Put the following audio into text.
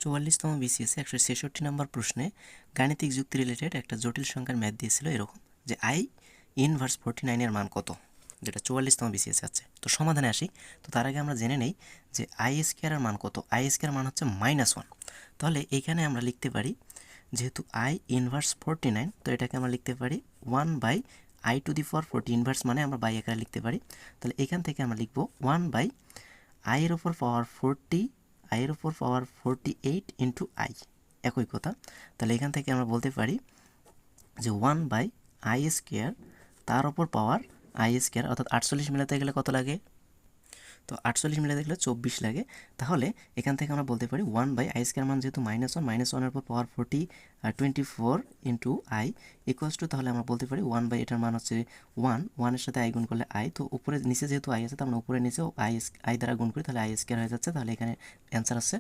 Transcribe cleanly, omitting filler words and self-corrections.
44তম বিসিএসে 166 নম্বর প্রশ্নে গাণিতিক যুক্তি রিলেটেড একটা জটিল সংখ্যার ম্যাথ দিয়েছিল এরকম যে আই ইনভার্স 49 এর মান কত, যেটা 44তম বিসিএসে আছে। তো সমাধানে আসি। তো তার আগে আমরা জেনে নেই যে আই স্কোয়ার এর মান কত। আই স্কোয়ার মান হচ্ছে -1। তাহলে এইখানে আমরা লিখতে পারি, যেহেতু আই ইনভার্স 49, তো এটাকে আমরা লিখতে পারি 1/i⁴ ইনভার্স মানে আমরা বাই আকারে লিখতে পারি। তাহলে এখান থেকে আমরা লিখব 1/i এর উপর পাওয়ার 40, আই এর উপর পাওয়ার 48 ইন্টু আই। একই কথা। তাহলে এখান থেকে আমরা বলতে পারি যে 1/i² তার উপর পাওয়ার i², অর্থাৎ 48 মিলাতে গেলে কত লাগে? তো 48 মিলাতে গেলে 24 লাগে। তাহলে এখান থেকে আমরা বলতে পারি 1/i² মান যেহেতু -1, -1 এর উপর পাওয়ার 24 ইন্টু আই ইকুয়ালস টু, তাহলে আমরা বলতে পারি 1/, এটার মান হচ্ছে 1 এর সাথে আই গুণ করলে আই, তো উপরে নিচে যেহেতু আই আছে, তার মানে উপরে নিচেও আই দ্বারা গুণ করি, তাহলে i² হয়ে যাচ্ছে। তাহলে এখানে অ্যান্সার আছে